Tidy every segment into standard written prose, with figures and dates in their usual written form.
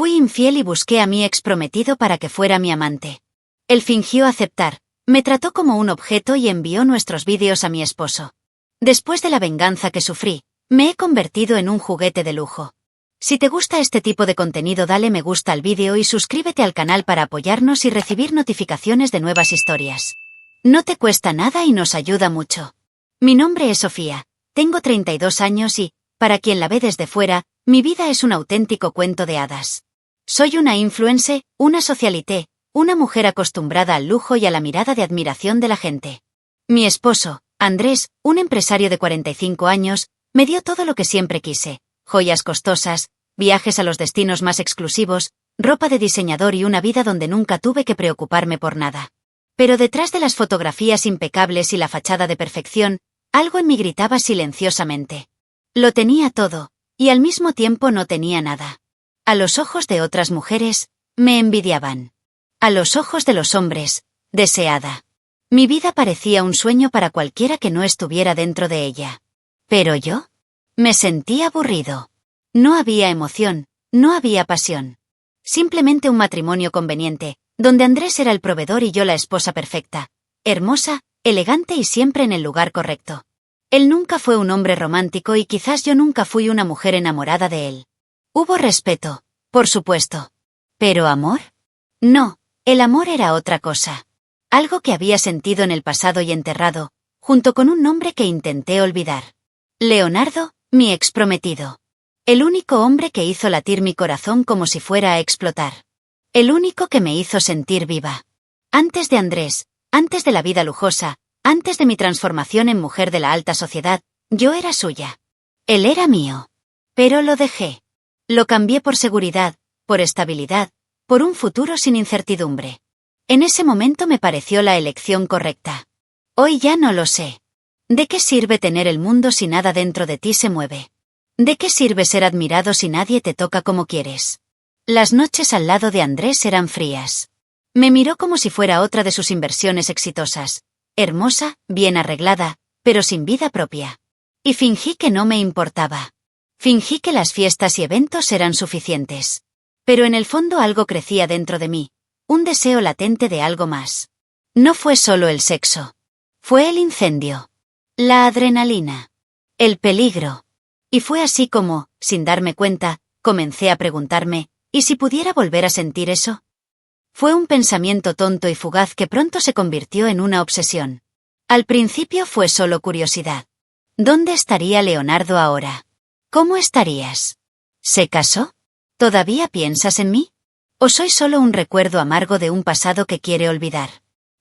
Fui infiel y busqué a mi exprometido para que fuera mi amante. Él fingió aceptar, me trató como un objeto y envió nuestros vídeos a mi esposo. Después de la venganza que sufrí, me he convertido en un juguete de lujo. Si te gusta este tipo de contenido, dale me gusta al vídeo y suscríbete al canal para apoyarnos y recibir notificaciones de nuevas historias. No te cuesta nada y nos ayuda mucho. Mi nombre es Sofía, tengo 32 años y, para quien la ve desde fuera, mi vida es un auténtico cuento de hadas. Soy una influencer, una socialité, una mujer acostumbrada al lujo y a la mirada de admiración de la gente. Mi esposo, Andrés, un empresario de 45 años, me dio todo lo que siempre quise: joyas costosas, viajes a los destinos más exclusivos, ropa de diseñador y una vida donde nunca tuve que preocuparme por nada. Pero detrás de las fotografías impecables y la fachada de perfección, algo en mí gritaba silenciosamente. Lo tenía todo, y al mismo tiempo no tenía nada. A los ojos de otras mujeres, me envidiaban. A los ojos de los hombres, deseada. Mi vida parecía un sueño para cualquiera que no estuviera dentro de ella. Pero yo me sentí aburrido. No había emoción, no había pasión. Simplemente un matrimonio conveniente, donde Andrés era el proveedor y yo la esposa perfecta, hermosa, elegante y siempre en el lugar correcto. Él nunca fue un hombre romántico y quizás yo nunca fui una mujer enamorada de él. Hubo respeto, por supuesto. ¿Pero amor? No, el amor era otra cosa. Algo que había sentido en el pasado y enterrado, junto con un nombre que intenté olvidar. Leonardo, mi exprometido. El único hombre que hizo latir mi corazón como si fuera a explotar. El único que me hizo sentir viva. Antes de Andrés, antes de la vida lujosa, antes de mi transformación en mujer de la alta sociedad, yo era suya. Él era mío. Pero lo dejé. Lo cambié por seguridad, por estabilidad, por un futuro sin incertidumbre. En ese momento me pareció la elección correcta. Hoy ya no lo sé. ¿De qué sirve tener el mundo si nada dentro de ti se mueve? ¿De qué sirve ser admirado si nadie te toca como quieres? Las noches al lado de Andrés eran frías. Me miró como si fuera otra de sus inversiones exitosas. Hermosa, bien arreglada, pero sin vida propia. Y fingí que no me importaba. Fingí que las fiestas y eventos eran suficientes. Pero en el fondo algo crecía dentro de mí, un deseo latente de algo más. No fue solo el sexo. Fue el incendio. La adrenalina. El peligro. Y fue así como, sin darme cuenta, comencé a preguntarme, ¿y si pudiera volver a sentir eso? Fue un pensamiento tonto y fugaz que pronto se convirtió en una obsesión. Al principio fue solo curiosidad. ¿Dónde estaría Leonardo ahora? ¿Cómo estarías? ¿Se casó? ¿Todavía piensas en mí? ¿O soy solo un recuerdo amargo de un pasado que quiere olvidar?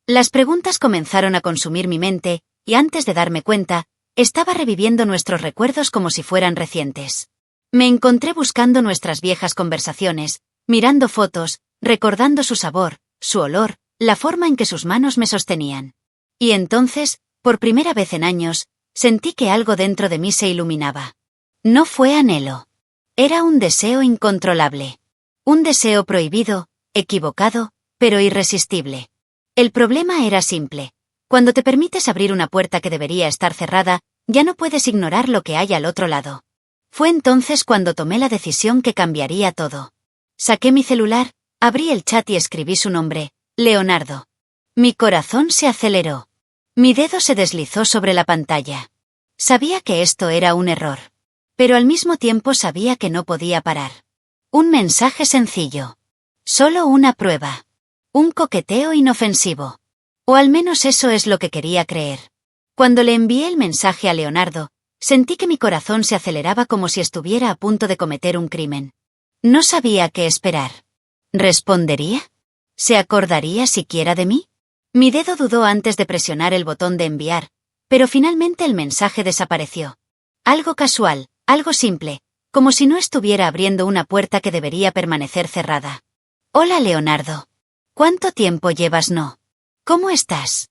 Las preguntas comenzaron a consumir mi mente, y antes de darme cuenta, estaba reviviendo nuestros recuerdos como si fueran recientes. Me encontré buscando nuestras viejas conversaciones, mirando fotos, recordando su sabor, su olor, la forma en que sus manos me sostenían. Y entonces, por primera vez en años, sentí que algo dentro de mí se iluminaba. No fue anhelo. Era un deseo incontrolable. Un deseo prohibido, equivocado, pero irresistible. El problema era simple. Cuando te permites abrir una puerta que debería estar cerrada, ya no puedes ignorar lo que hay al otro lado. Fue entonces cuando tomé la decisión que cambiaría todo. Saqué mi celular, abrí el chat y escribí su nombre, Leonardo. Mi corazón se aceleró. Mi dedo se deslizó sobre la pantalla. Sabía que esto era un error. Pero al mismo tiempo sabía que no podía parar. Un mensaje sencillo. Solo una prueba. Un coqueteo inofensivo. O al menos eso es lo que quería creer. Cuando le envié el mensaje a Leonardo, sentí que mi corazón se aceleraba como si estuviera a punto de cometer un crimen. No sabía qué esperar. ¿Respondería? ¿Se acordaría siquiera de mí? Mi dedo dudó antes de presionar el botón de enviar, pero finalmente el mensaje desapareció. Algo casual, algo simple, como si no estuviera abriendo una puerta que debería permanecer cerrada. Hola Leonardo. ¿Cuánto tiempo llevas no? ¿Cómo estás?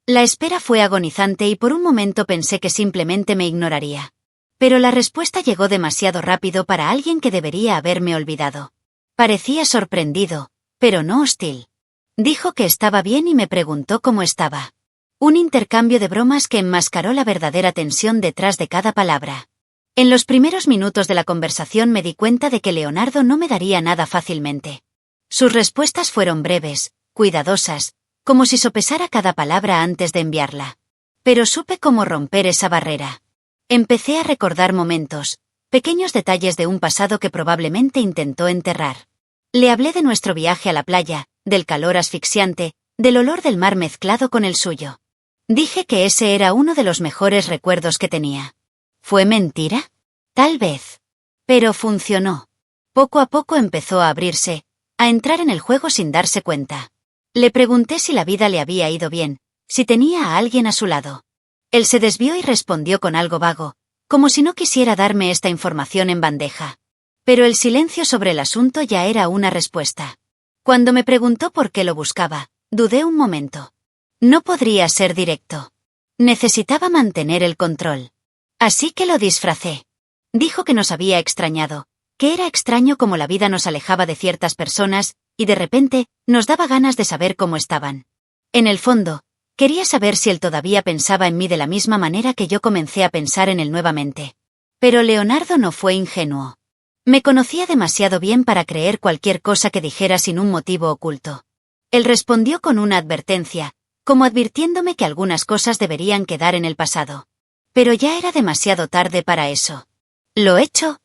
La espera fue agonizante y por un momento pensé que simplemente me ignoraría. Pero la respuesta llegó demasiado rápido para alguien que debería haberme olvidado. Parecía sorprendido, pero no hostil. Dijo que estaba bien y me preguntó cómo estaba. Un intercambio de bromas que enmascaró la verdadera tensión detrás de cada palabra. En los primeros minutos de la conversación me di cuenta de que Leonardo no me daría nada fácilmente. Sus respuestas fueron breves, cuidadosas, como si sopesara cada palabra antes de enviarla. Pero supe cómo romper esa barrera. Empecé a recordar momentos, pequeños detalles de un pasado que probablemente intentó enterrar. Le hablé de nuestro viaje a la playa, del calor asfixiante, del olor del mar mezclado con el suyo. Dije que ese era uno de los mejores recuerdos que tenía. ¿Fue mentira? Tal vez. Pero funcionó. Poco a poco empezó a abrirse, a entrar en el juego sin darse cuenta. Le pregunté si la vida le había ido bien, si tenía a alguien a su lado. Él se desvió y respondió con algo vago, como si no quisiera darme esta información en bandeja. Pero el silencio sobre el asunto ya era una respuesta. Cuando me preguntó por qué lo buscaba, dudé un momento. No podría ser directo. Necesitaba mantener el control. Así que lo disfracé. Dijo que nos había extrañado, que era extraño cómo la vida nos alejaba de ciertas personas, y de repente, nos daba ganas de saber cómo estaban. En el fondo, quería saber si él todavía pensaba en mí de la misma manera que yo comencé a pensar en él nuevamente. Pero Leonardo no fue ingenuo. Me conocía demasiado bien para creer cualquier cosa que dijera sin un motivo oculto. Él respondió con una advertencia, como advirtiéndome que algunas cosas deberían quedar en el pasado. Pero ya era demasiado tarde para eso. Lo hecho.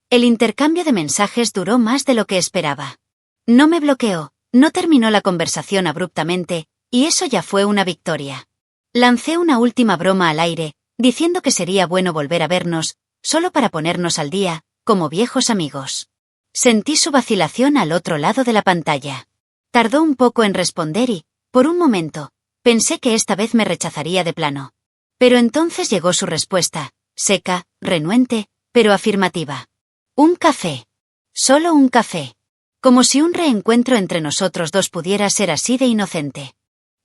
El intercambio de mensajes duró más de lo que esperaba. No me bloqueó, no terminó la conversación abruptamente, y eso ya fue una victoria. Lancé una última broma al aire, diciendo que sería bueno volver a vernos, solo para ponernos al día, como viejos amigos. Sentí su vacilación al otro lado de la pantalla. Tardó un poco en responder y, por un momento, pensé que esta vez me rechazaría de plano. Pero entonces llegó su respuesta, seca, renuente, pero afirmativa. Un café. Solo un café. Como si un reencuentro entre nosotros dos pudiera ser así de inocente.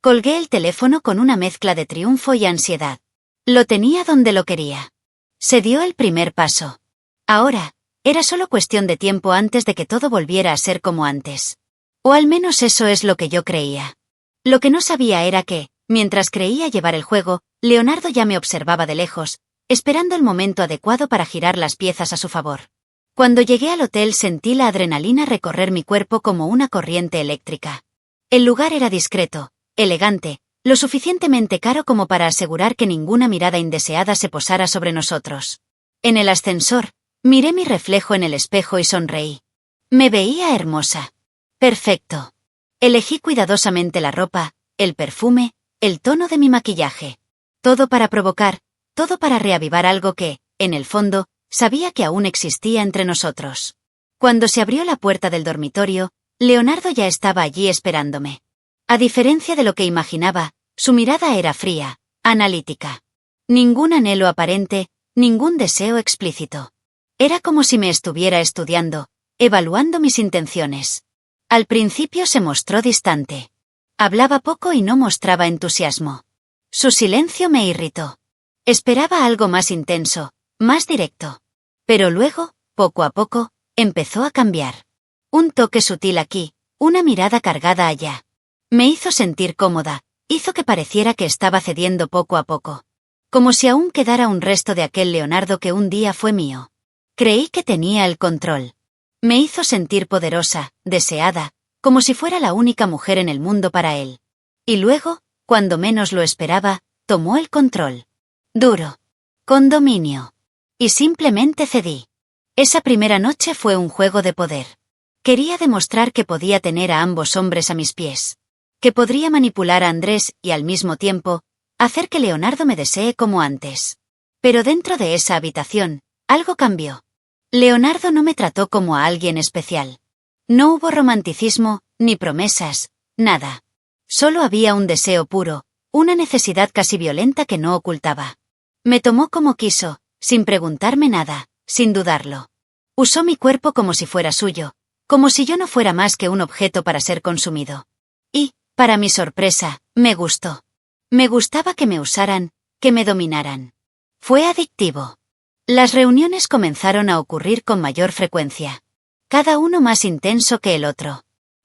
Colgué el teléfono con una mezcla de triunfo y ansiedad. Lo tenía donde lo quería. Se dio el primer paso. Ahora, era solo cuestión de tiempo antes de que todo volviera a ser como antes. O al menos eso es lo que yo creía. Lo que no sabía era que, mientras creía llevar el juego, Leonardo ya me observaba de lejos, esperando el momento adecuado para girar las piezas a su favor. Cuando llegué al hotel sentí la adrenalina recorrer mi cuerpo como una corriente eléctrica. El lugar era discreto, elegante, lo suficientemente caro como para asegurar que ninguna mirada indeseada se posara sobre nosotros. En el ascensor, miré mi reflejo en el espejo y sonreí. Me veía hermosa. Perfecto. Elegí cuidadosamente la ropa, el perfume, el tono de mi maquillaje. Todo para provocar, todo para reavivar algo que, en el fondo, sabía que aún existía entre nosotros. Cuando se abrió la puerta del dormitorio, Leonardo ya estaba allí esperándome. A diferencia de lo que imaginaba, su mirada era fría, analítica. Ningún anhelo aparente, ningún deseo explícito. Era como si me estuviera estudiando, evaluando mis intenciones. Al principio se mostró distante. Hablaba poco y no mostraba entusiasmo. Su silencio me irritó. Esperaba algo más intenso, más directo. Pero luego, poco a poco, empezó a cambiar. Un toque sutil aquí, una mirada cargada allá. Me hizo sentir cómoda, hizo que pareciera que estaba cediendo poco a poco. Como si aún quedara un resto de aquel Leonardo que un día fue mío. Creí que tenía el control. Me hizo sentir poderosa, deseada, como si fuera la única mujer en el mundo para él. Y luego, cuando menos lo esperaba, tomó el control. Duro. Con dominio. Y simplemente cedí. Esa primera noche fue un juego de poder. Quería demostrar que podía tener a ambos hombres a mis pies. Que podría manipular a Andrés y, al mismo tiempo, hacer que Leonardo me desee como antes. Pero dentro de esa habitación, algo cambió. Leonardo no me trató como a alguien especial. No hubo romanticismo, ni promesas, nada. Solo había un deseo puro, una necesidad casi violenta que no ocultaba. Me tomó como quiso, sin preguntarme nada, sin dudarlo. Usó mi cuerpo como si fuera suyo, como si yo no fuera más que un objeto para ser consumido. Y, para mi sorpresa, me gustó. Me gustaba que me usaran, que me dominaran. Fue adictivo. Las reuniones comenzaron a ocurrir con mayor frecuencia. Cada uno más intenso que el otro.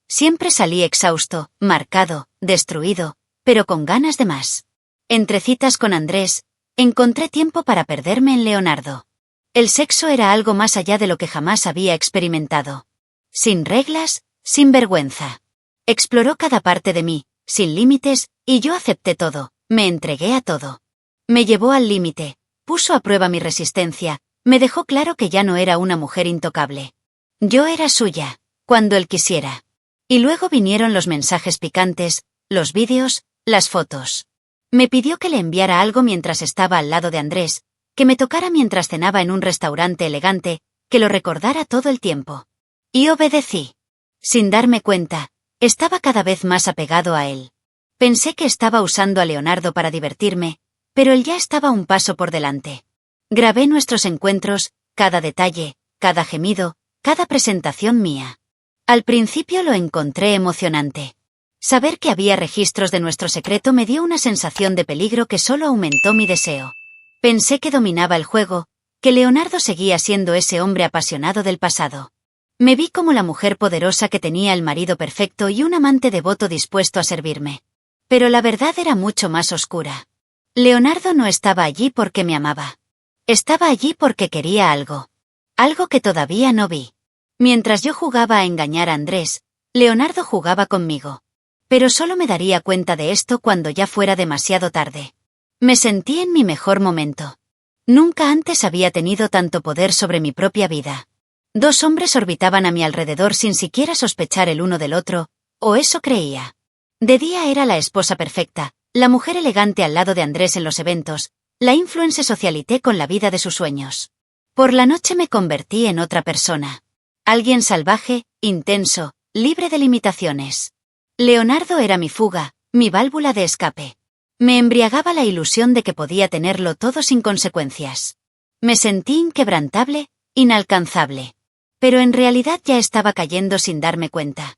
Siempre salí exhausto, marcado, destruido, pero con ganas de más. Entre citas con Andrés, Encontré tiempo para perderme en Leonardo. El sexo era algo más allá de lo que jamás había experimentado. Sin reglas, sin vergüenza. Exploró cada parte de mí, sin límites, y yo acepté todo, me entregué a todo. Me llevó al límite, puso a prueba mi resistencia, me dejó claro que ya no era una mujer intocable. Yo era suya, cuando él quisiera. Y luego vinieron los mensajes picantes, los vídeos, las fotos. Me pidió que le enviara algo mientras estaba al lado de Andrés, que me tocara mientras cenaba en un restaurante elegante, que lo recordara todo el tiempo. Y obedecí. Sin darme cuenta, estaba cada vez más apegado a él. Pensé que estaba usando a Leonardo para divertirme, pero él ya estaba un paso por delante. Grabé nuestros encuentros, cada detalle, cada gemido, cada presentación mía. Al principio lo encontré emocionante. Saber que había registros de nuestro secreto me dio una sensación de peligro que solo aumentó mi deseo. Pensé que dominaba el juego, que Leonardo seguía siendo ese hombre apasionado del pasado. Me vi como la mujer poderosa que tenía el marido perfecto y un amante devoto dispuesto a servirme. Pero la verdad era mucho más oscura. Leonardo no estaba allí porque me amaba. Estaba allí porque quería algo. Algo que todavía no vi. Mientras yo jugaba a engañar a Andrés, Leonardo jugaba conmigo. Pero solo me daría cuenta de esto cuando ya fuera demasiado tarde. Me sentí en mi mejor momento. Nunca antes había tenido tanto poder sobre mi propia vida. Dos hombres orbitaban a mi alrededor sin siquiera sospechar el uno del otro, o eso creía. De día era la esposa perfecta, la mujer elegante al lado de Andrés en los eventos, la influencer socialité con la vida de sus sueños. Por la noche me convertí en otra persona. Alguien salvaje, intenso, libre de limitaciones. Leonardo era mi fuga, mi válvula de escape. Me embriagaba la ilusión de que podía tenerlo todo sin consecuencias. Me sentí inquebrantable, inalcanzable. Pero en realidad ya estaba cayendo sin darme cuenta.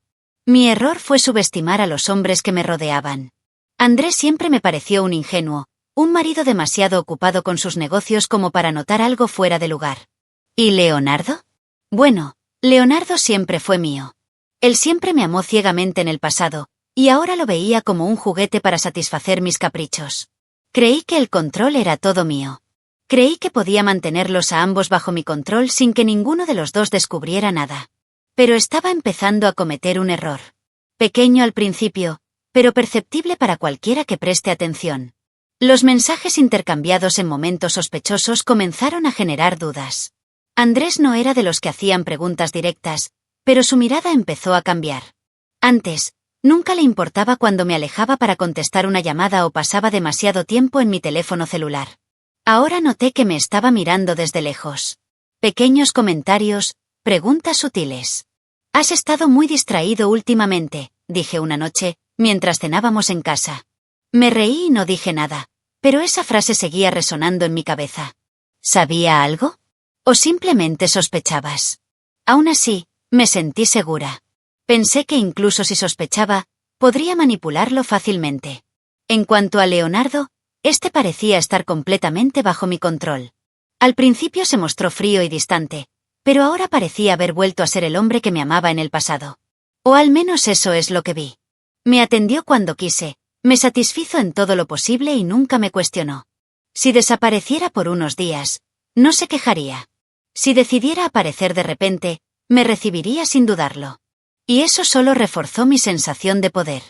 Mi error fue subestimar a los hombres que me rodeaban. Andrés siempre me pareció un ingenuo, un marido demasiado ocupado con sus negocios como para notar algo fuera de lugar. ¿Y Leonardo? Bueno, Leonardo siempre fue mío. Él siempre me amó ciegamente en el pasado, y ahora lo veía como un juguete para satisfacer mis caprichos. Creí que el control era todo mío. Creí que podía mantenerlos a ambos bajo mi control sin que ninguno de los dos descubriera nada. Pero estaba empezando a cometer un error. Pequeño al principio, pero perceptible para cualquiera que preste atención. Los mensajes intercambiados en momentos sospechosos comenzaron a generar dudas. Andrés no era de los que hacían preguntas directas, pero su mirada empezó a cambiar. Antes, nunca le importaba cuando me alejaba para contestar una llamada o pasaba demasiado tiempo en mi teléfono celular. Ahora noté que me estaba mirando desde lejos. Pequeños comentarios, preguntas sutiles. «Has estado muy distraído últimamente», dije una noche, mientras cenábamos en casa. Me reí y no dije nada, pero esa frase seguía resonando en mi cabeza. ¿Sabía algo? ¿O simplemente sospechabas? Aún así, me sentí segura. Pensé que incluso si sospechaba, podría manipularlo fácilmente. En cuanto a Leonardo, este parecía estar completamente bajo mi control. Al principio se mostró frío y distante, pero ahora parecía haber vuelto a ser el hombre que me amaba en el pasado. O al menos eso es lo que vi. Me atendió cuando quise, me satisfizo en todo lo posible y nunca me cuestionó. Si desapareciera por unos días, no se quejaría. Si decidiera aparecer de repente, me recibiría sin dudarlo. Y eso solo reforzó mi sensación de poder.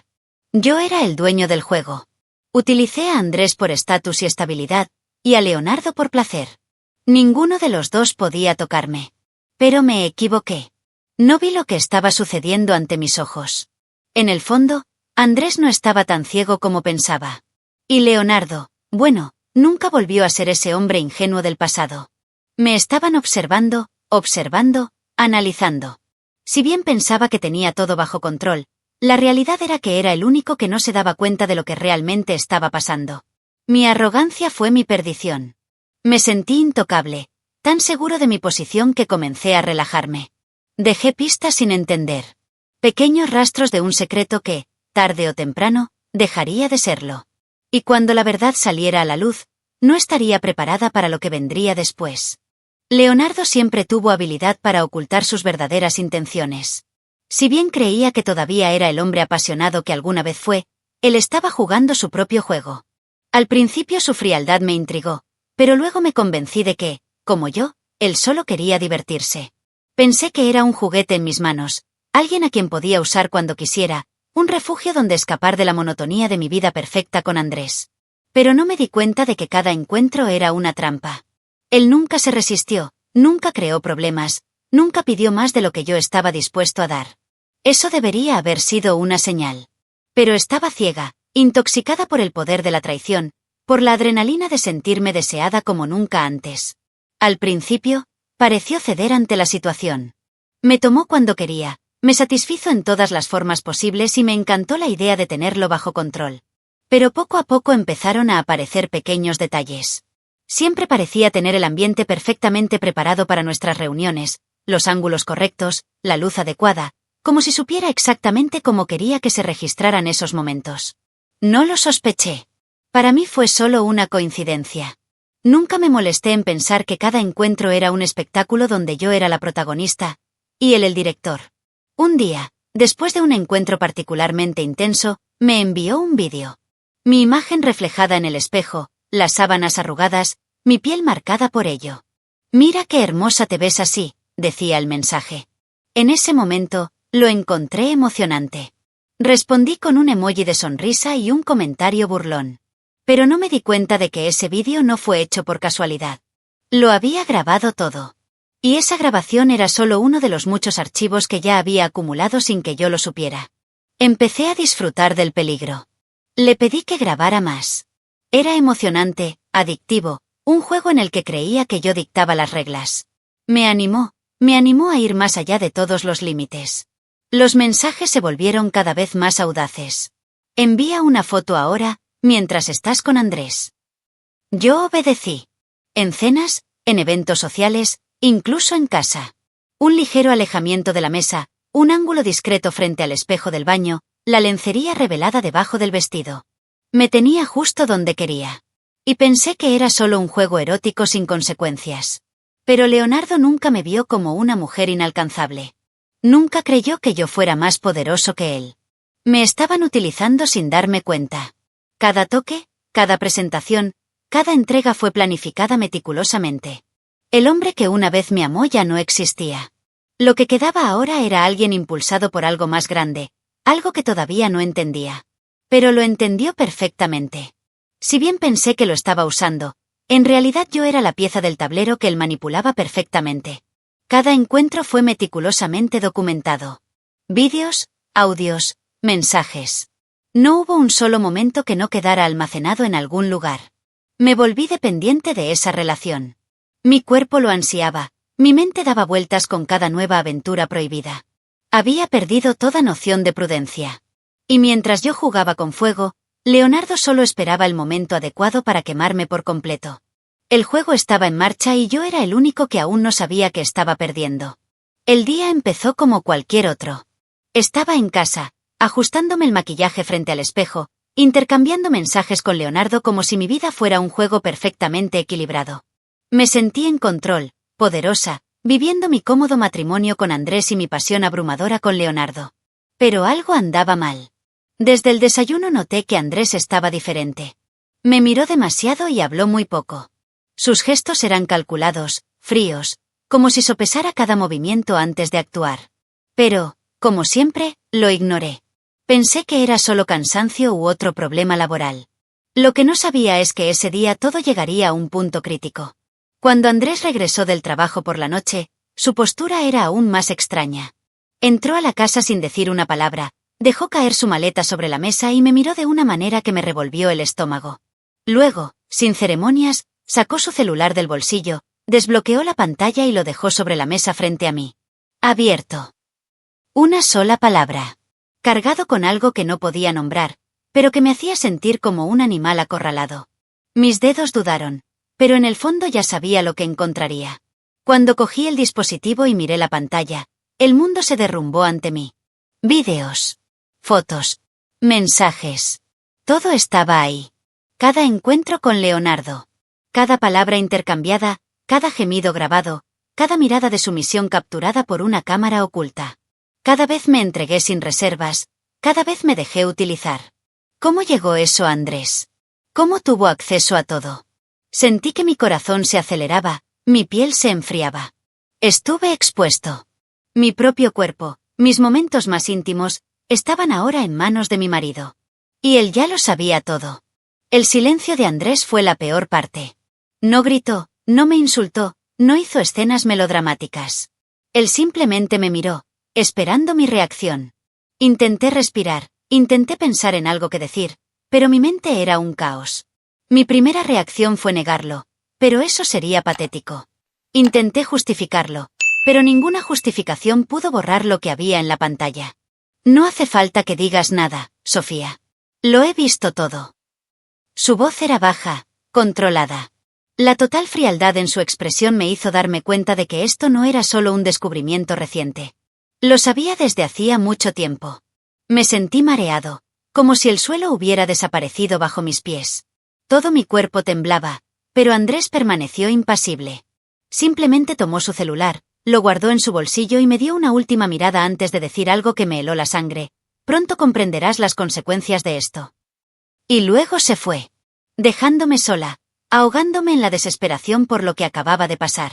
Yo era el dueño del juego. Utilicé a Andrés por estatus y estabilidad, y a Leonardo por placer. Ninguno de los dos podía tocarme. Pero me equivoqué. No vi lo que estaba sucediendo ante mis ojos. En el fondo, Andrés no estaba tan ciego como pensaba. Y Leonardo, bueno, nunca volvió a ser ese hombre ingenuo del pasado. Me estaban observando, analizando. Si bien pensaba que tenía todo bajo control, la realidad era que era el único que no se daba cuenta de lo que realmente estaba pasando. Mi arrogancia fue mi perdición. Me sentí intocable, tan seguro de mi posición que comencé a relajarme. Dejé pistas sin entender. Pequeños rastros de un secreto que, tarde o temprano, dejaría de serlo. Y cuando la verdad saliera a la luz, no estaría preparada para lo que vendría después. Leonardo siempre tuvo habilidad para ocultar sus verdaderas intenciones. Si bien creía que todavía era el hombre apasionado que alguna vez fue, él estaba jugando su propio juego. Al principio su frialdad me intrigó, pero luego me convencí de que, como yo, él solo quería divertirse. Pensé que era un juguete en mis manos, alguien a quien podía usar cuando quisiera, un refugio donde escapar de la monotonía de mi vida perfecta con Andrés. Pero no me di cuenta de que cada encuentro era una trampa. Él nunca se resistió, nunca creó problemas, nunca pidió más de lo que yo estaba dispuesto a dar. Eso debería haber sido una señal. Pero estaba ciega, intoxicada por el poder de la traición, por la adrenalina de sentirme deseada como nunca antes. Al principio, pareció ceder ante la situación. Me tomó cuando quería, me satisfizo en todas las formas posibles y me encantó la idea de tenerlo bajo control. Pero poco a poco empezaron a aparecer pequeños detalles. Siempre parecía tener el ambiente perfectamente preparado para nuestras reuniones, los ángulos correctos, la luz adecuada, como si supiera exactamente cómo quería que se registraran esos momentos. No lo sospeché. Para mí fue solo una coincidencia. Nunca me molesté en pensar que cada encuentro era un espectáculo donde yo era la protagonista, y él el director. Un día, después de un encuentro particularmente intenso, me envió un vídeo. Mi imagen reflejada en el espejo, las sábanas arrugadas, mi piel marcada por ello. «Mira qué hermosa te ves así», decía el mensaje. En ese momento, lo encontré emocionante. Respondí con un emoji de sonrisa y un comentario burlón. Pero no me di cuenta de que ese vídeo no fue hecho por casualidad. Lo había grabado todo. Y esa grabación era solo uno de los muchos archivos que ya había acumulado sin que yo lo supiera. Empecé a disfrutar del peligro. Le pedí que grabara más. Era emocionante, adictivo, un juego en el que creía que yo dictaba las reglas. Me animó a ir más allá de todos los límites. Los mensajes se volvieron cada vez más audaces. «Envía una foto ahora, mientras estás con Andrés». Yo obedecí. En cenas, en eventos sociales, incluso en casa. Un ligero alejamiento de la mesa, un ángulo discreto frente al espejo del baño, la lencería revelada debajo del vestido. Me tenía justo donde quería. Y pensé que era solo un juego erótico sin consecuencias. Pero Leonardo nunca me vio como una mujer inalcanzable. Nunca creyó que yo fuera más poderoso que él. Me estaban utilizando sin darme cuenta. Cada toque, cada presentación, cada entrega fue planificada meticulosamente. El hombre que una vez me amó ya no existía. Lo que quedaba ahora era alguien impulsado por algo más grande, algo que todavía no entendía. Pero lo entendió perfectamente. Si bien pensé que lo estaba usando, en realidad yo era la pieza del tablero que él manipulaba perfectamente. Cada encuentro fue meticulosamente documentado. Vídeos, audios, mensajes. No hubo un solo momento que no quedara almacenado en algún lugar. Me volví dependiente de esa relación. Mi cuerpo lo ansiaba, mi mente daba vueltas con cada nueva aventura prohibida. Había perdido toda noción de prudencia. Y mientras yo jugaba con fuego, Leonardo solo esperaba el momento adecuado para quemarme por completo. El juego estaba en marcha y yo era el único que aún no sabía que estaba perdiendo. El día empezó como cualquier otro. Estaba en casa, ajustándome el maquillaje frente al espejo, intercambiando mensajes con Leonardo como si mi vida fuera un juego perfectamente equilibrado. Me sentí en control, poderosa, viviendo mi cómodo matrimonio con Andrés y mi pasión abrumadora con Leonardo. Pero algo andaba mal. Desde el desayuno noté que Andrés estaba diferente. Me miró demasiado y habló muy poco. Sus gestos eran calculados, fríos, como si sopesara cada movimiento antes de actuar. Pero, como siempre, lo ignoré. Pensé que era solo cansancio u otro problema laboral. Lo que no sabía es que ese día todo llegaría a un punto crítico. Cuando Andrés regresó del trabajo por la noche, su postura era aún más extraña. Entró a la casa sin decir una palabra, dejó caer su maleta sobre la mesa y me miró de una manera que me revolvió el estómago. Luego, sin ceremonias, sacó su celular del bolsillo, desbloqueó la pantalla y lo dejó sobre la mesa frente a mí. Abierto. Una sola palabra. Cargado con algo que no podía nombrar, pero que me hacía sentir como un animal acorralado. Mis dedos dudaron, pero en el fondo ya sabía lo que encontraría. Cuando cogí el dispositivo y miré la pantalla, el mundo se derrumbó ante mí. Vídeos, fotos, mensajes. Todo estaba ahí. Cada encuentro con Leonardo. Cada palabra intercambiada, cada gemido grabado, cada mirada de sumisión capturada por una cámara oculta. Cada vez me entregué sin reservas, cada vez me dejé utilizar. ¿Cómo llegó eso a Andrés? ¿Cómo tuvo acceso a todo? Sentí que mi corazón se aceleraba, mi piel se enfriaba. Estuve expuesto. Mi propio cuerpo, mis momentos más íntimos, estaban ahora en manos de mi marido. Y él ya lo sabía todo. El silencio de Andrés fue la peor parte. No gritó, no me insultó, no hizo escenas melodramáticas. Él simplemente me miró, esperando mi reacción. Intenté respirar, intenté pensar en algo que decir, pero mi mente era un caos. Mi primera reacción fue negarlo, pero eso sería patético. Intenté justificarlo, pero ninguna justificación pudo borrar lo que había en la pantalla. No hace falta que digas nada, Sofía. Lo he visto todo. Su voz era baja, controlada. La total frialdad en su expresión me hizo darme cuenta de que esto no era solo un descubrimiento reciente. Lo sabía desde hacía mucho tiempo. Me sentí mareado, como si el suelo hubiera desaparecido bajo mis pies. Todo mi cuerpo temblaba, pero Andrés permaneció impasible. Simplemente tomó su celular, lo guardó en su bolsillo y me dio una última mirada antes de decir algo que me heló la sangre. Pronto comprenderás las consecuencias de esto. Y luego se fue, dejándome sola, ahogándome en la desesperación por lo que acababa de pasar.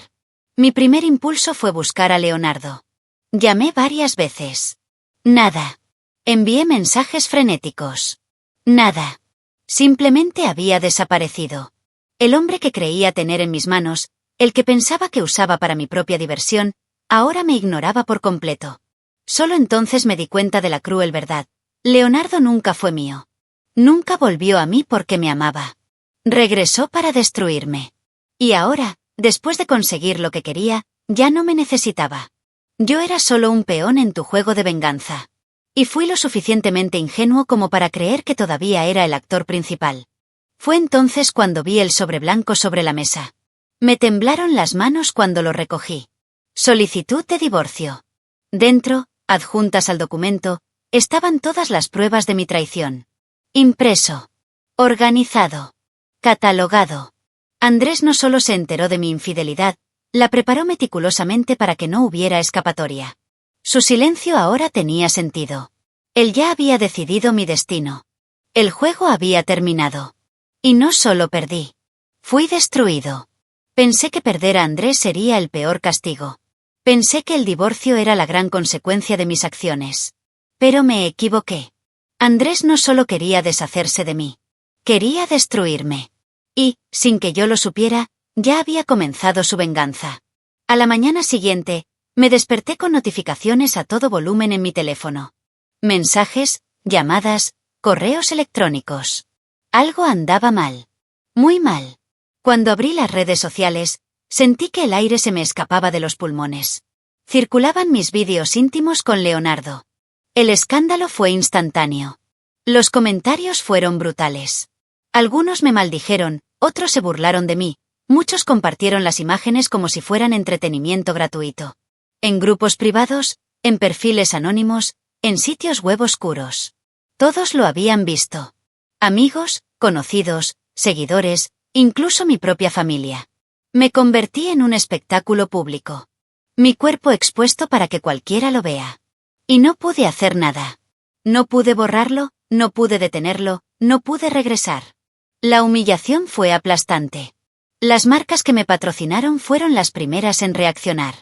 Mi primer impulso fue buscar a Leonardo. Llamé varias veces. Nada. Envié mensajes frenéticos. Nada. Simplemente había desaparecido. El hombre que creía tener en mis manos, el que pensaba que usaba para mi propia diversión, ahora me ignoraba por completo. Solo entonces me di cuenta de la cruel verdad. Leonardo nunca fue mío. Nunca volvió a mí porque me amaba. Regresó para destruirme. Y ahora, después de conseguir lo que quería, ya no me necesitaba. Yo era solo un peón en tu juego de venganza. Y fui lo suficientemente ingenuo como para creer que todavía era el actor principal. Fue entonces cuando vi el sobre blanco sobre la mesa. Me temblaron las manos cuando lo recogí. Solicitud de divorcio. Dentro, adjuntas al documento, estaban todas las pruebas de mi traición. Impreso. Organizado. Catalogado. Andrés no solo se enteró de mi infidelidad, la preparó meticulosamente para que no hubiera escapatoria. Su silencio ahora tenía sentido. Él ya había decidido mi destino. El juego había terminado. Y no solo perdí. Fui destruido. Pensé que perder a Andrés sería el peor castigo. Pensé que el divorcio era la gran consecuencia de mis acciones. Pero me equivoqué. Andrés no solo quería deshacerse de mí. Quería destruirme. Y, sin que yo lo supiera, ya había comenzado su venganza. A la mañana siguiente, me desperté con notificaciones a todo volumen en mi teléfono. Mensajes, llamadas, correos electrónicos. Algo andaba mal. Muy mal. Cuando abrí las redes sociales, sentí que el aire se me escapaba de los pulmones. Circulaban mis vídeos íntimos con Leonardo. El escándalo fue instantáneo. Los comentarios fueron brutales. Algunos me maldijeron, otros se burlaron de mí, muchos compartieron las imágenes como si fueran entretenimiento gratuito. En grupos privados, en perfiles anónimos, en sitios web oscuros. Todos lo habían visto. Amigos, conocidos, seguidores, incluso mi propia familia. Me convertí en un espectáculo público. Mi cuerpo expuesto para que cualquiera lo vea. Y no pude hacer nada. No pude borrarlo, no pude detenerlo, no pude regresar. La humillación fue aplastante. Las marcas que me patrocinaron fueron las primeras en reaccionar.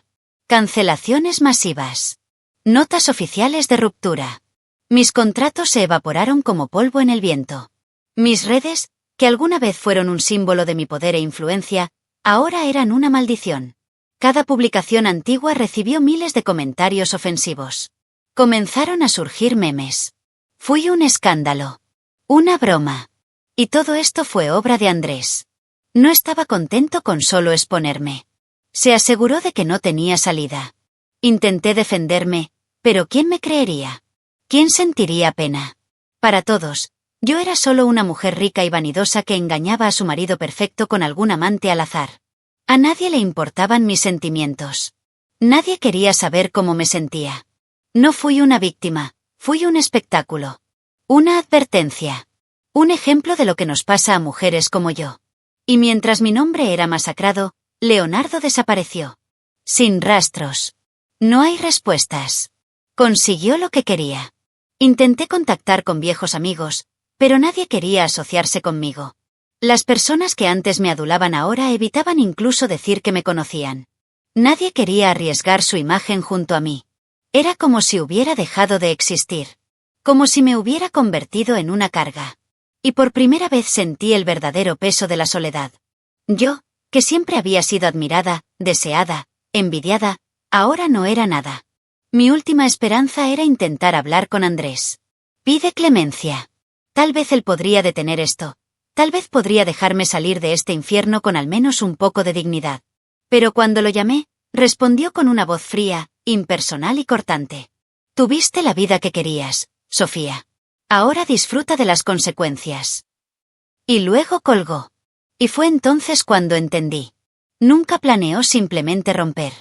Cancelaciones masivas. Notas oficiales de ruptura. Mis contratos se evaporaron como polvo en el viento. Mis redes, que alguna vez fueron un símbolo de mi poder e influencia, ahora eran una maldición. Cada publicación antigua recibió miles de comentarios ofensivos. Comenzaron a surgir memes. Fui un escándalo. Una broma. Y todo esto fue obra de Andrés. No estaba contento con solo exponerme. Se aseguró de que no tenía salida. Intenté defenderme, pero ¿quién me creería? ¿Quién sentiría pena? Para todos, yo era solo una mujer rica y vanidosa que engañaba a su marido perfecto con algún amante al azar. A nadie le importaban mis sentimientos. Nadie quería saber cómo me sentía. No fui una víctima, fui un espectáculo. Una advertencia. Un ejemplo de lo que nos pasa a mujeres como yo. Y mientras mi nombre era masacrado, Leonardo desapareció. Sin rastros. No hay respuestas. Consiguió lo que quería. Intenté contactar con viejos amigos, pero nadie quería asociarse conmigo. Las personas que antes me adulaban ahora evitaban incluso decir que me conocían. Nadie quería arriesgar su imagen junto a mí. Era como si hubiera dejado de existir. Como si me hubiera convertido en una carga. Y por primera vez sentí el verdadero peso de la soledad. Yo, que siempre había sido admirada, deseada, envidiada, ahora no era nada. Mi última esperanza era intentar hablar con Andrés. Pide clemencia. Tal vez él podría detener esto. Tal vez podría dejarme salir de este infierno con al menos un poco de dignidad. Pero cuando lo llamé, respondió con una voz fría, impersonal y cortante. Tuviste la vida que querías, Sofía. Ahora disfruta de las consecuencias. Y luego colgó. Y fue entonces cuando entendí. Nunca planeó simplemente romper.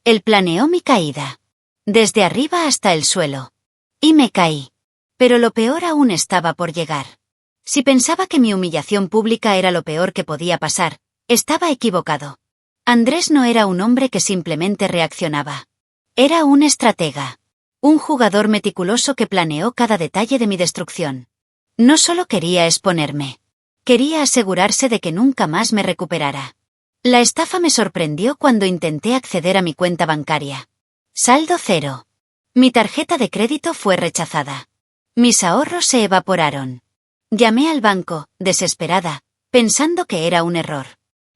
Él planeó mi caída. Desde arriba hasta el suelo. Y me caí. Pero lo peor aún estaba por llegar. Si pensaba que mi humillación pública era lo peor que podía pasar, estaba equivocado. Andrés no era un hombre que simplemente reaccionaba. Era un estratega. Un jugador meticuloso que planeó cada detalle de mi destrucción. No solo quería exponerme. Quería asegurarse de que nunca más me recuperara. La estafa me sorprendió cuando intenté acceder a mi cuenta bancaria. Saldo cero. Mi tarjeta de crédito fue rechazada. Mis ahorros se evaporaron. Llamé al banco, desesperada, pensando que era un error.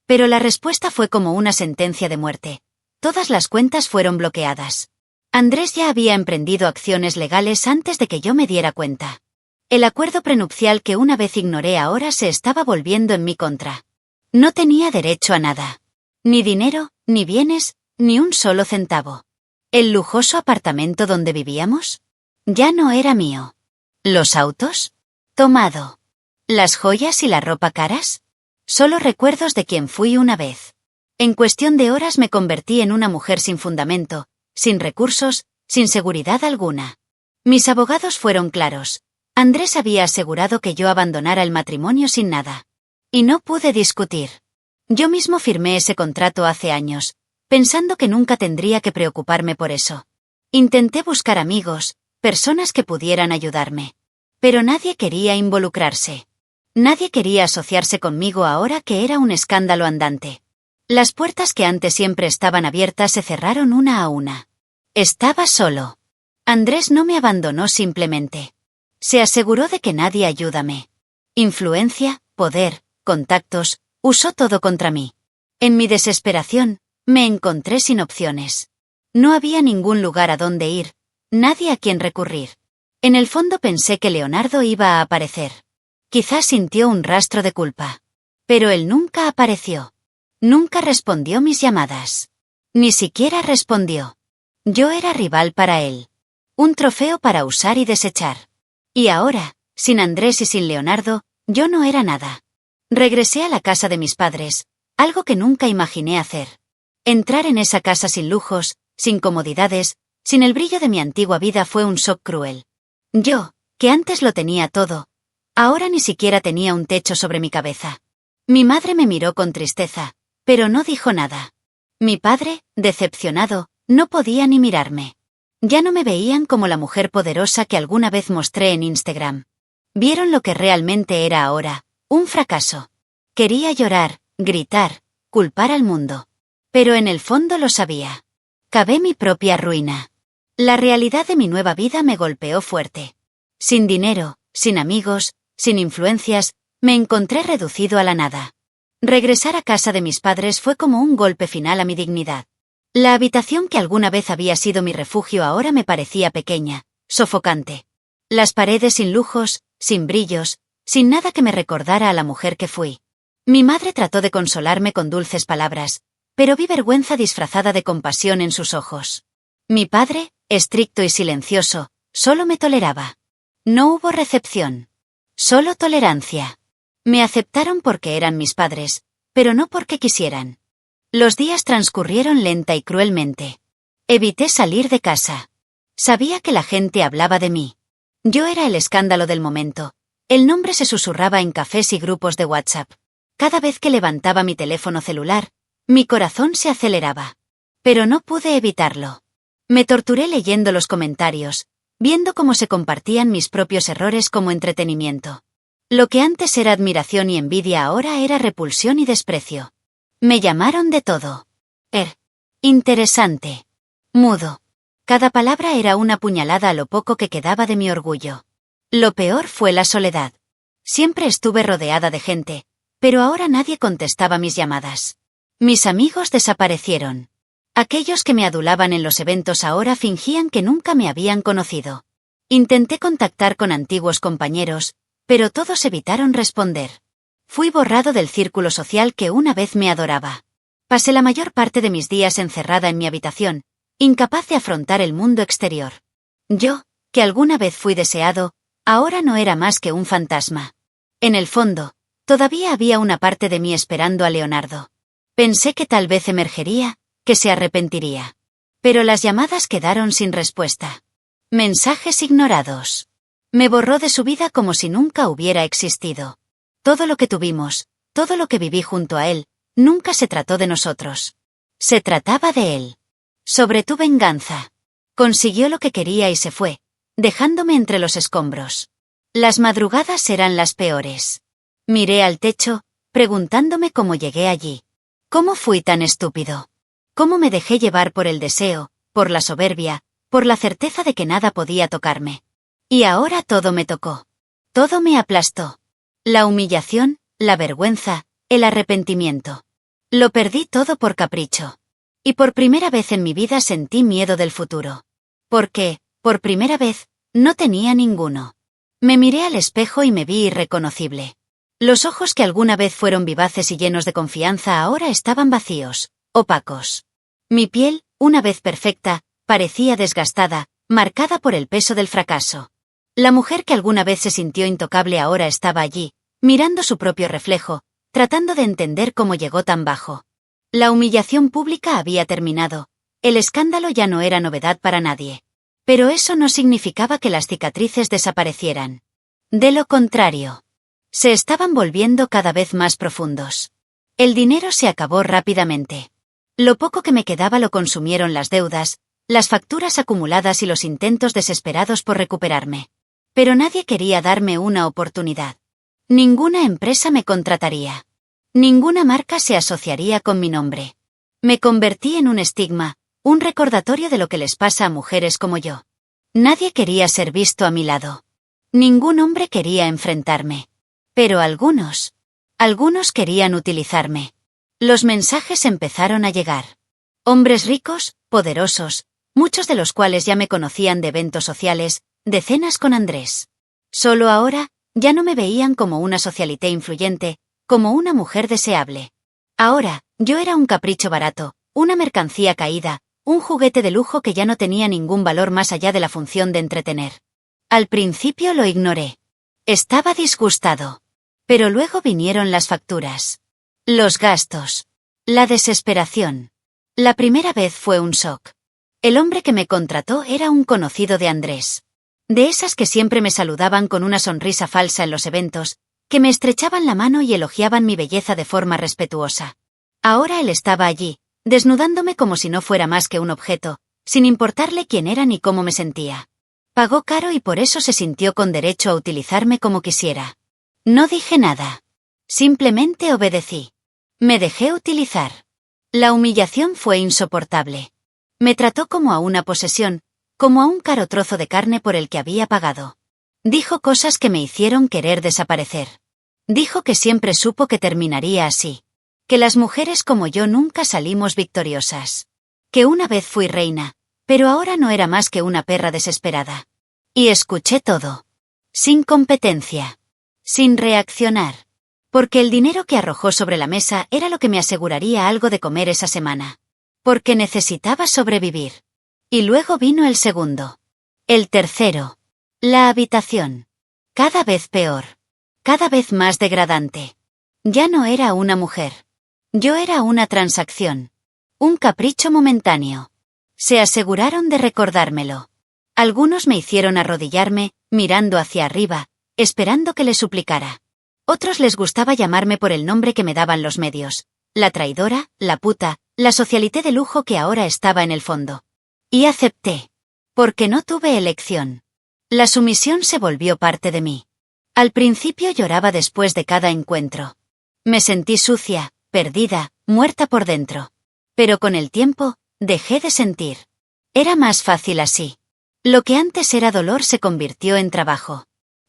Pero la respuesta fue como una sentencia de muerte. Todas las cuentas fueron bloqueadas. Andrés ya había emprendido acciones legales antes de que yo me diera cuenta. El acuerdo prenupcial que una vez ignoré ahora se estaba volviendo en mi contra. No tenía derecho a nada. Ni dinero, ni bienes, ni un solo centavo. ¿El lujoso apartamento donde vivíamos? Ya no era mío. ¿Los autos? Tomado. ¿Las joyas y la ropa caras? Solo recuerdos de quien fui una vez. En cuestión de horas me convertí en una mujer sin fundamento, sin recursos, sin seguridad alguna. Mis abogados fueron claros. Andrés había asegurado que yo abandonara el matrimonio sin nada. Y no pude discutir. Yo mismo firmé ese contrato hace años, pensando que nunca tendría que preocuparme por eso. Intenté buscar amigos, personas que pudieran ayudarme. Pero nadie quería involucrarse. Nadie quería asociarse conmigo ahora que era un escándalo andante. Las puertas que antes siempre estaban abiertas se cerraron una a una. Estaba solo. Andrés no me abandonó simplemente. Se aseguró de que nadie ayúdame. Influencia, poder, contactos, usó todo contra mí. En mi desesperación, me encontré sin opciones. No había ningún lugar a donde ir, nadie a quien recurrir. En el fondo pensé que Leonardo iba a aparecer. Quizás sintió un rastro de culpa. Pero él nunca apareció. Nunca respondió mis llamadas. Ni siquiera respondió. Yo era rival para él. Un trofeo para usar y desechar. Y ahora, sin Andrés y sin Leonardo, yo no era nada. Regresé a la casa de mis padres, algo que nunca imaginé hacer. Entrar en esa casa sin lujos, sin comodidades, sin el brillo de mi antigua vida fue un shock cruel. Yo, que antes lo tenía todo, ahora ni siquiera tenía un techo sobre mi cabeza. Mi madre me miró con tristeza, pero no dijo nada. Mi padre, decepcionado, no podía ni mirarme. Ya no me veían como la mujer poderosa que alguna vez mostré en Instagram. Vieron lo que realmente era ahora, un fracaso. Quería llorar, gritar, culpar al mundo. Pero en el fondo lo sabía. Cavé mi propia ruina. La realidad de mi nueva vida me golpeó fuerte. Sin dinero, sin amigos, sin influencias, me encontré reducido a la nada. Regresar a casa de mis padres fue como un golpe final a mi dignidad. La habitación que alguna vez había sido mi refugio ahora me parecía pequeña, sofocante. Las paredes sin lujos, sin brillos, sin nada que me recordara a la mujer que fui. Mi madre trató de consolarme con dulces palabras, pero vi vergüenza disfrazada de compasión en sus ojos. Mi padre, estricto y silencioso, solo me toleraba. No hubo recepción. Solo tolerancia. Me aceptaron porque eran mis padres, pero no porque quisieran. Los días transcurrieron lenta y cruelmente. Evité salir de casa. Sabía que la gente hablaba de mí. Yo era el escándalo del momento. El nombre se susurraba en cafés y grupos de WhatsApp. Cada vez que levantaba mi teléfono celular, mi corazón se aceleraba. Pero no pude evitarlo. Me torturé leyendo los comentarios, viendo cómo se compartían mis propios errores como entretenimiento. Lo que antes era admiración y envidia ahora era repulsión y desprecio. Me llamaron de todo. Interesante. Mudo. Cada palabra era una puñalada a lo poco que quedaba de mi orgullo. Lo peor fue la soledad. Siempre estuve rodeada de gente, pero ahora nadie contestaba mis llamadas. Mis amigos desaparecieron. Aquellos que me adulaban en los eventos ahora fingían que nunca me habían conocido. Intenté contactar con antiguos compañeros, pero todos evitaron responder. Fui borrado del círculo social que una vez me adoraba. Pasé la mayor parte de mis días encerrada en mi habitación, incapaz de afrontar el mundo exterior. Yo, que alguna vez fui deseado, ahora no era más que un fantasma. En el fondo, todavía había una parte de mí esperando a Leonardo. Pensé que tal vez emergería, que se arrepentiría. Pero las llamadas quedaron sin respuesta. Mensajes ignorados. Me borró de su vida como si nunca hubiera existido. Todo lo que tuvimos, todo lo que viví junto a él, nunca se trató de nosotros. Se trataba de él. Sobre tu venganza. Consiguió lo que quería y se fue, dejándome entre los escombros. Las madrugadas eran las peores. Miré al techo, preguntándome cómo llegué allí. ¿Cómo fui tan estúpido? ¿Cómo me dejé llevar por el deseo, por la soberbia, por la certeza de que nada podía tocarme? Y ahora todo me tocó. Todo me aplastó. La humillación, la vergüenza, el arrepentimiento. Lo perdí todo por capricho. Y por primera vez en mi vida sentí miedo del futuro. Porque, por primera vez, no tenía ninguno. Me miré al espejo y me vi irreconocible. Los ojos que alguna vez fueron vivaces y llenos de confianza ahora estaban vacíos, opacos. Mi piel, una vez perfecta, parecía desgastada, marcada por el peso del fracaso. La mujer que alguna vez se sintió intocable ahora estaba allí, mirando su propio reflejo, tratando de entender cómo llegó tan bajo. La humillación pública había terminado, el escándalo ya no era novedad para nadie. Pero eso no significaba que las cicatrices desaparecieran. De lo contrario, se estaban volviendo cada vez más profundos. El dinero se acabó rápidamente. Lo poco que me quedaba lo consumieron las deudas, las facturas acumuladas y los intentos desesperados por recuperarme. Pero nadie quería darme una oportunidad. Ninguna empresa me contrataría. Ninguna marca se asociaría con mi nombre. Me convertí en un estigma, un recordatorio de lo que les pasa a mujeres como yo. Nadie quería ser visto a mi lado. Ningún hombre quería enfrentarme. Pero algunos querían utilizarme. Los mensajes empezaron a llegar. Hombres ricos, poderosos, muchos de los cuales ya me conocían de eventos sociales, de cenas con Andrés. Solo ahora, ya no me veían como una socialité influyente, como una mujer deseable. Ahora, yo era un capricho barato, una mercancía caída, un juguete de lujo que ya no tenía ningún valor más allá de la función de entretener. Al principio lo ignoré. Estaba disgustado. Pero luego vinieron las facturas. Los gastos. La desesperación. La primera vez fue un shock. El hombre que me contrató era un conocido de Andrés. De esas que siempre me saludaban con una sonrisa falsa en los eventos, que me estrechaban la mano y elogiaban mi belleza de forma respetuosa. Ahora él estaba allí, desnudándome como si no fuera más que un objeto, sin importarle quién era ni cómo me sentía. Pagó caro y por eso se sintió con derecho a utilizarme como quisiera. No dije nada. Simplemente obedecí. Me dejé utilizar. La humillación fue insoportable. Me trató como a una posesión, como a un caro trozo de carne por el que había pagado. Dijo cosas que me hicieron querer desaparecer. Dijo que siempre supo que terminaría así. Que las mujeres como yo nunca salimos victoriosas. Que una vez fui reina, pero ahora no era más que una perra desesperada. Y escuché todo. Sin competencia. Sin reaccionar. Porque el dinero que arrojó sobre la mesa era lo que me aseguraría algo de comer esa semana. Porque necesitaba sobrevivir. Y luego vino el segundo. El tercero. La habitación. Cada vez peor. Cada vez más degradante. Ya no era una mujer. Yo era una transacción. Un capricho momentáneo. Se aseguraron de recordármelo. Algunos me hicieron arrodillarme, mirando hacia arriba, esperando que les suplicara. Otros les gustaba llamarme por el nombre que me daban los medios. La traidora, la puta, la socialité de lujo que ahora estaba en el fondo. Y acepté. Porque no tuve elección. La sumisión se volvió parte de mí. Al principio lloraba después de cada encuentro. Me sentí sucia, perdida, muerta por dentro. Pero con el tiempo, dejé de sentir. Era más fácil así. Lo que antes era dolor se convirtió en trabajo.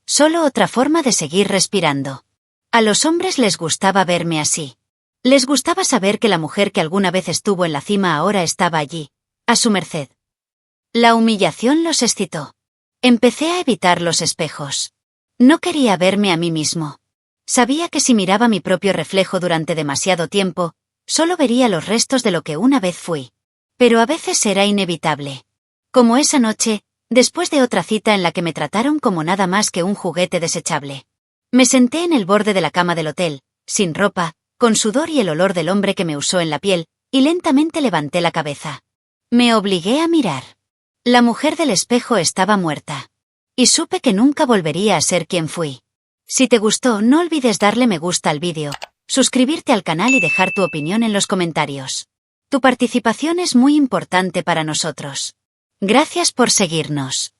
Solo otra forma de seguir respirando. A los hombres les gustaba verme así. Les gustaba saber que la mujer que alguna vez estuvo en la cima ahora estaba allí, a su merced. La humillación los excitó. Empecé a evitar los espejos. No quería verme a mí mismo. Sabía que si miraba mi propio reflejo durante demasiado tiempo, solo vería los restos de lo que una vez fui. Pero a veces era inevitable. Como esa noche, después de otra cita en la que me trataron como nada más que un juguete desechable. Me senté en el borde de la cama del hotel, sin ropa, con sudor y el olor del hombre que me usó en la piel, y lentamente levanté la cabeza. Me obligué a mirar. La mujer del espejo estaba muerta. Y supe que nunca volvería a ser quien fui. Si te gustó, no olvides darle me gusta al vídeo, suscribirte al canal y dejar tu opinión en los comentarios. Tu participación es muy importante para nosotros. Gracias por seguirnos.